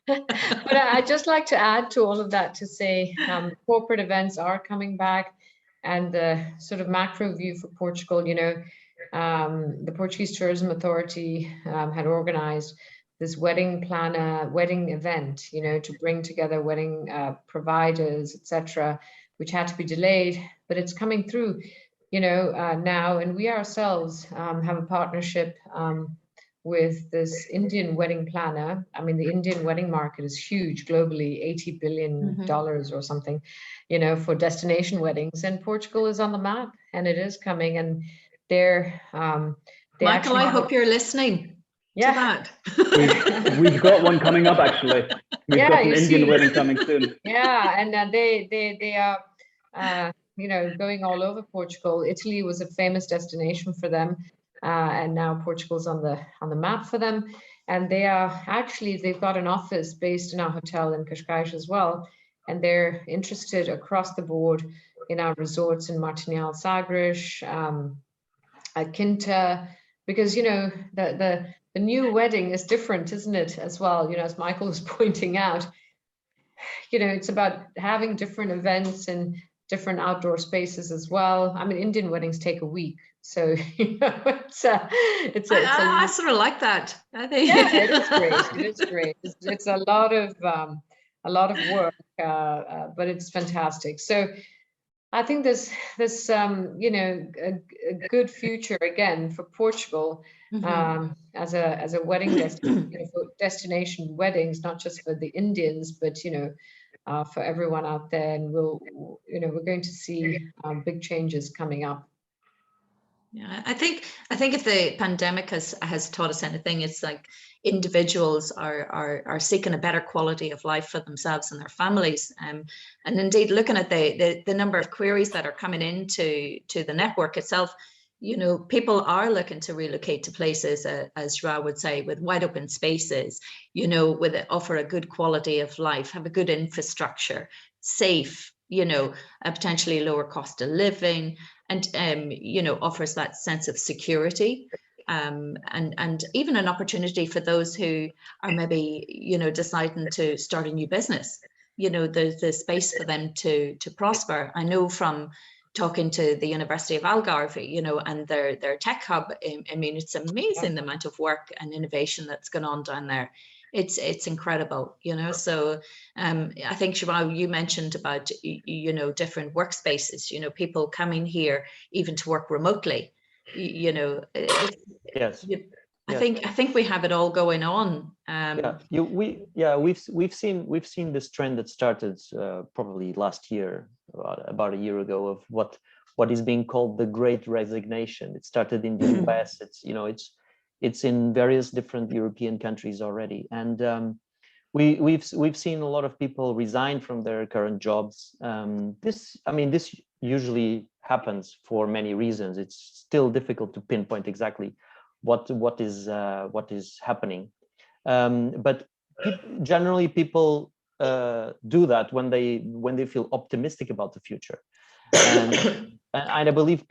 But I'd just like to add to all of that to say corporate events are coming back, and the sort of macro view for Portugal, the Portuguese Tourism Authority had organized this wedding event, to bring together wedding providers, etc., which had to be delayed, but it's coming through, now. And we ourselves have a partnership with this Indian wedding planner. I mean, the Indian wedding market is huge globally, $80 billion or something, for destination weddings. And Portugal is on the map, and it is coming. And they're Michael, I hope you're listening. Yeah, we've got one coming up actually. We've got an Indian wedding coming soon. Yeah, and they are going all over Portugal. Italy was a famous destination for them, and now Portugal's on the map for them. And they've got an office based in our hotel in Cascais as well, and they're interested across the board in our resorts in Martinhal, Sagres, at Quinta, because the new wedding is different, isn't it, as well? As Michael was pointing out, it's about having different events and different outdoor spaces as well. I mean, Indian weddings take a week, so I sort of like that. I think it is great. It is great. It's a lot of work, but it's fantastic. So I think there's a good future again for Portugal as a wedding destination, for destination weddings, not just for the Indians, but for everyone out there. And we're going to see big changes coming up. Yeah, I think if the pandemic has taught us anything, it's like individuals are seeking a better quality of life for themselves and their families. And indeed, looking at the number of queries that are coming into the network itself, people are looking to relocate to places, as Joao would say, with wide open spaces, offer a good quality of life, have a good infrastructure, safe, a potentially lower cost of living, and offers that sense of security, and even an opportunity for those who are maybe deciding to start a new business. There's the space for them to prosper. I know from talking to the University of Algarve, and their tech hub. I mean, it's amazing the amount of work and innovation that's gone on down there. It's incredible, so I think, Joao, you mentioned about different workspaces, people coming here even to work remotely, Yes. I think we have it all going on. We've seen this trend that started probably last year, about a year ago, of what is being called the Great Resignation. It started in the US. It's in various different European countries already, and we've seen a lot of people resign from their current jobs. This usually happens for many reasons. It's still difficult to pinpoint exactly what is happening, but generally people do that when they feel optimistic about the future, and I believe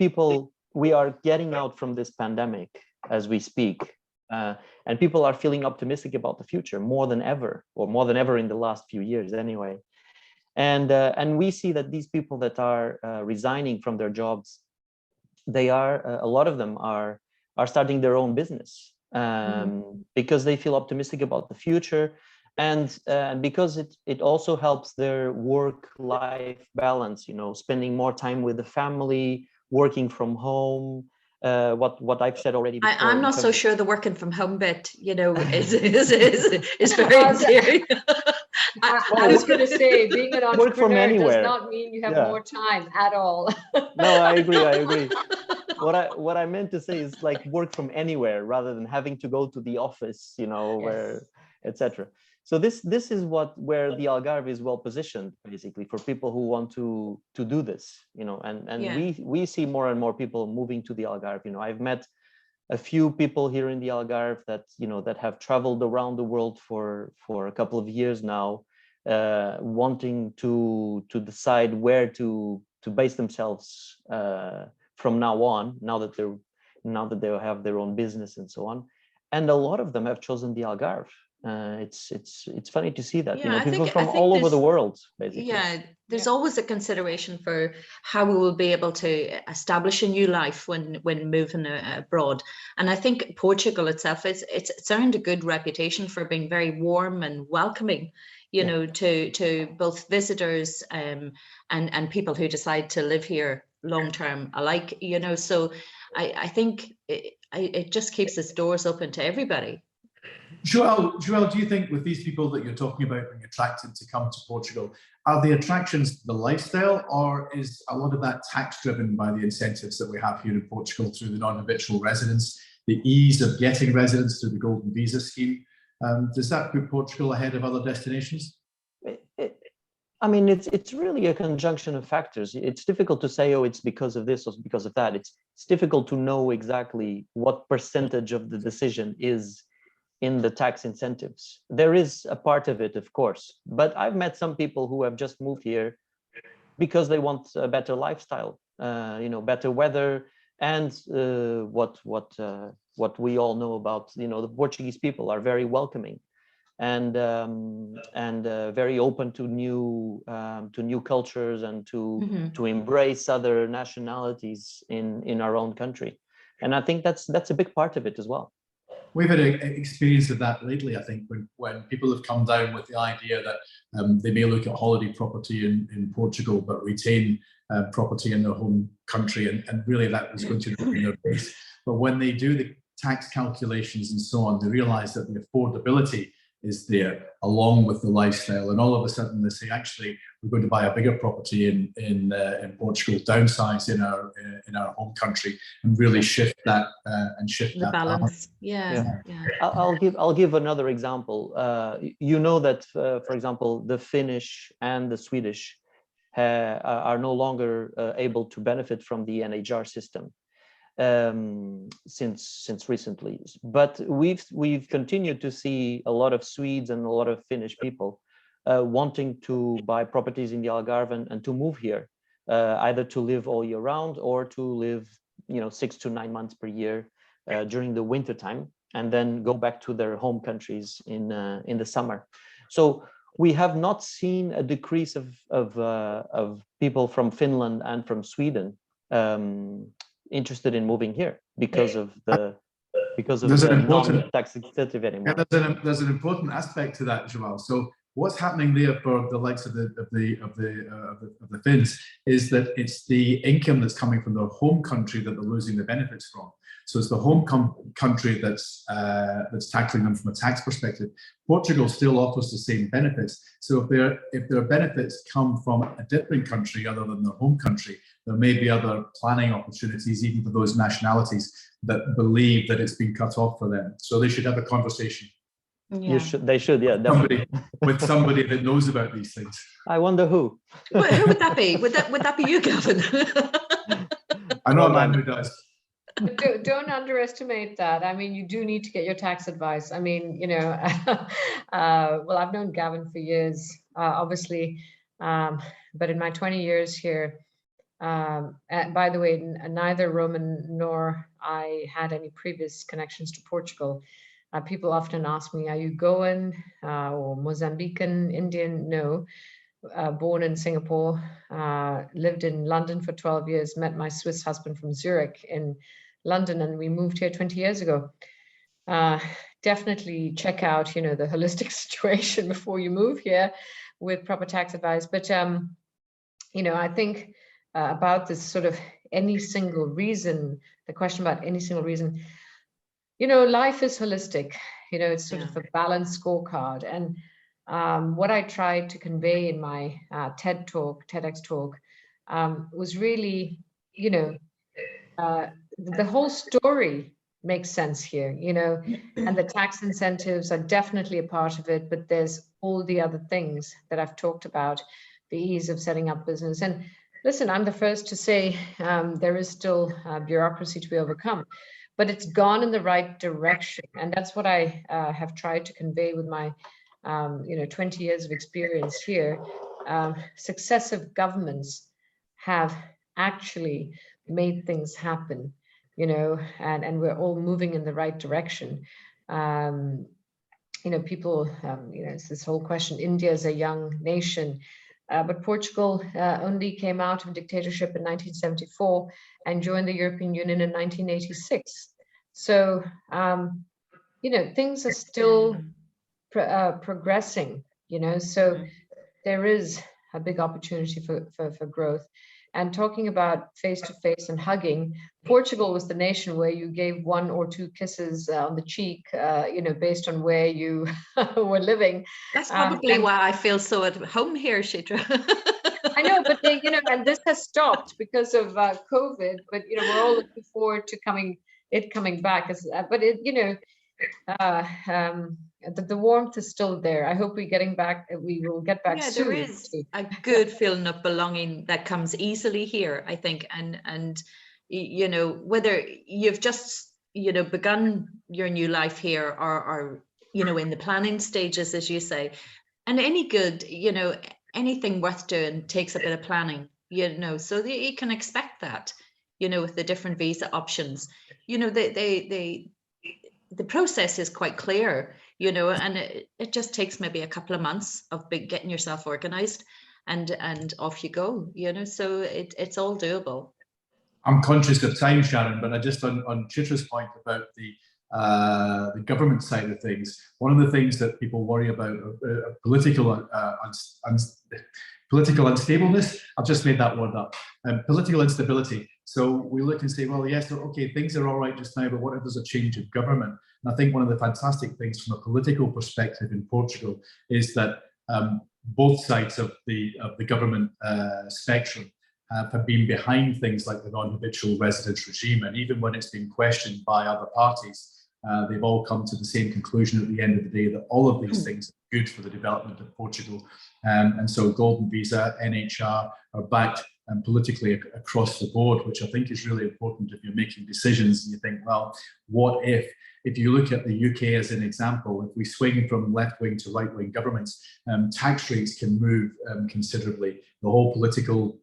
we are getting out from this pandemic as we speak, and people are feeling optimistic about the future more than ever in the last few years anyway. And we see that these people that are resigning from their jobs, a lot of them are starting their own business, because they feel optimistic about the future, and because it also helps their work-life balance, spending more time with the family, working from home. What I've said already before, I'm not so sure the working from home bit, is very serious. I was going to say, being an entrepreneur does not mean you have more time at all. No, I agree. what I meant to say is like work from anywhere rather than having to go to the office, you know, where, etc. So this is where the Algarve is well positioned, basically, for people who want to do this, you know, and we see more and more people moving to the Algarve. You know, I've met a few people here in the Algarve that, you know, that have traveled around the world for a couple of years now, wanting to decide where to base themselves from now on, now that they have their own business and so on. And a lot of them have chosen the Algarve. It's funny to see that, you know, people from all over the world, basically. Yeah, there's always a consideration for how we will be able to establish a new life when moving abroad. And I think Portugal itself it's earned a good reputation for being very warm and welcoming, you know, to both visitors and people who decide to live here long term alike, you know. So I think it just keeps its doors open to everybody. Joel, do you think with these people that you're talking about being attracted to come to Portugal, are the attractions the lifestyle, or is a lot of that tax driven by the incentives that we have here in Portugal through the non-habitual residence, the ease of getting residence through the golden visa scheme? Does that put Portugal ahead of other destinations? I mean, it's really a conjunction of factors. It's difficult to say, oh, it's because of this or because of that. It's difficult to know exactly what percentage of the decision is in the tax incentives. There is a part of it, of course, but I've met some people who have just moved here because they want a better lifestyle, you know, better weather, and what we all know about, you know, the Portuguese people are very welcoming and very open to new cultures and to embrace other nationalities in our own country, and I think that's a big part of it as well. We've had an experience of that lately, I think, when people have come down with the idea that they may look at holiday property in Portugal, but retain property in their home country, and really that was going to be their base. But when they do the tax calculations and so on, they realize that the affordability is there along with the lifestyle, and all of a sudden they say, actually, we're going to buy a bigger property in Portugal, downsize in our home country, and really shift that the balance. Yeah. I'll give another example. You know that, for example, the Finnish and the Swedish are no longer able to benefit from the NHR system since recently, but we've continued to see a lot of Swedes and a lot of Finnish people wanting to buy properties in the Algarve and to move here, either to live all year round or to live, you know, 6 to 9 months per year during the winter time, and then go back to their home countries in the summer. So we have not seen a decrease of people from Finland and from Sweden interested in moving here because of the non-tax incentive anymore. Yeah, there's an important aspect to that, Joel. So what's happening there for the likes of the Finns is that it's the income that's coming from their home country that they're losing the benefits from. So it's the home country that's tackling them from a tax perspective. Portugal still offers the same benefits. So if their benefits come from a different country other than their home country, there may be other planning opportunities, even for those nationalities that believe that it's been cut off for them. So they should have a conversation. Yeah. They should, yeah, definitely. With somebody that knows about these things. I wonder who. Well, who would that be? Would that be you, Gavin? I know a man who does. Don't underestimate that. I mean, you do need to get your tax advice. I mean, you know, well, I've known Gavin for years, obviously, but in my 20 years here, by the way, neither Roman nor I had any previous connections to Portugal. People often ask me, are you Goan or Mozambican, Indian? No. Born in Singapore, lived in London for 12 years, met my Swiss husband from Zurich in London, and we moved here 20 years ago. Definitely check out, you know, the holistic situation before you move here with proper tax advice. But, you know, I think about this sort of any single reason, the question about any single reason, you know, life is holistic, you know, it's sort of a balanced scorecard. And what I tried to convey in my TEDx talk, was really, you know, the whole story makes sense here, you know, and the tax incentives are definitely a part of it, but there's all the other things that I've talked about, the ease of setting up business. And listen, I'm the first to say there is still bureaucracy to be overcome, but it's gone in the right direction. And that's what I have tried to convey with my 20 years of experience here. Successive governments have actually made things happen, you know, and we're all moving in the right direction. People, it's this whole question, India is a young nation, but Portugal only came out of dictatorship in 1974 and joined the European Union in 1986. So, things are still progressing, so there is a big opportunity for growth. And talking about face-to-face and hugging, Portugal was the nation where you gave 1 or 2 kisses on the cheek, based on where you were living. That's probably why I feel so at home here, Shitra. I know, but and this has stopped because of COVID. But we're all looking forward to coming back. But the warmth is still there. I hope we will get back soon. There is a good feeling of belonging that comes easily here, I think, and whether you've just begun your new life here or in the planning stages, as you say, and any good anything worth doing takes a bit of planning, so that you can expect that with the different visa options. The process is quite clear, and it just takes maybe a couple of months of getting yourself organized and off you go, so it's all doable. I'm conscious of time, Sharon, but I just on Chitra's point about the government side of things, one of the things that people worry about political unstableness. I've just made that word up. Political instability. So we look and say, well, yes, okay, things are all right just now, but what if there's a change of government? And I think one of the fantastic things from a political perspective in Portugal is that both sides of the government spectrum have been behind things like the non-habitual residence regime. And even when it's been questioned by other parties, they've all come to the same conclusion at the end of the day that all of these things are good for the development of Portugal. And so Golden Visa, NHR are backed politically across the board, which I think is really important if you're making decisions and you think, well, what if you look at the UK as an example, if we swing from left-wing to right-wing governments, tax rates can move considerably. The whole political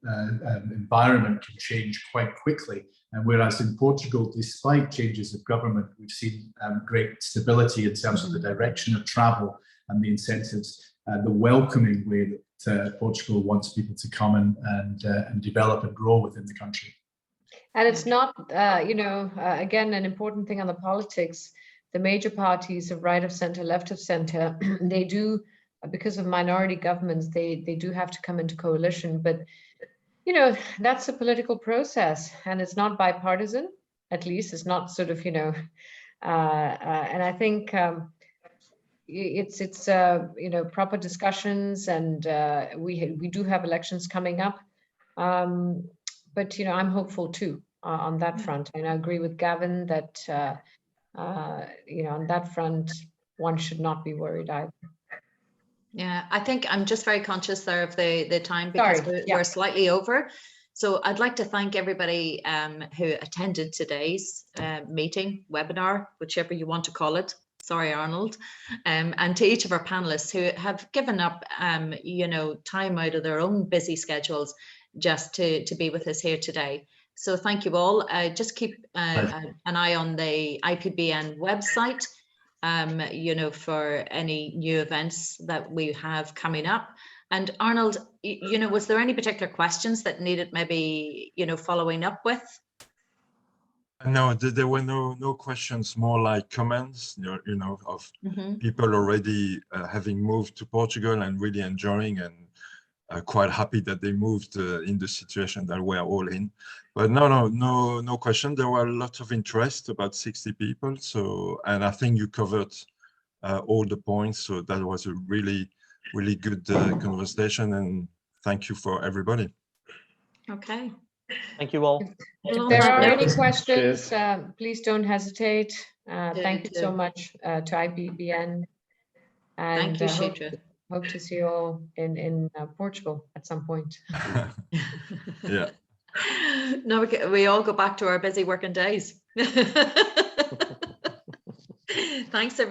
environment can change quite quickly. And whereas in Portugal, despite changes of government, we've seen great stability in terms of the direction of travel and the incentives, the welcoming way that Portugal wants people to come and develop and grow within the country. And it's not, again, an important thing on the politics. The major parties of right of center, left of center, they do, because of minority governments, they do have to come into coalition. But, that's a political process and it's not bipartisan, at least. It's not sort of, and I think it's proper discussions, and we do have elections coming up. But I'm hopeful too on that front. And I agree with Gavin that on that front, one should not be worried either. Yeah, I think I'm just very conscious there of the time because we're slightly over. So I'd like to thank everybody who attended today's meeting, webinar, whichever you want to call it. Sorry, Arnold, and to each of our panelists who have given up, time out of their own busy schedules just to be with us here today. So thank you all. Just keep an eye on the IPBN website, for any new events that we have coming up. And Arnold, was there any particular questions that needed maybe, following up with? No, there were no questions, more like comments, of people already having moved to Portugal and really enjoying and quite happy that they moved in the situation that we're all in. But no question. There were a lot of interest, about 60 people. So, and I think you covered all the points. So that was a really good conversation, and thank you for everybody. Okay. Thank you all. If there are any questions, please don't hesitate. Thank you so much to IPBN. And thank you, Shidra. Hope to see you all in Portugal at some point. Yeah. No, we all go back to our busy working days. Thanks, everyone.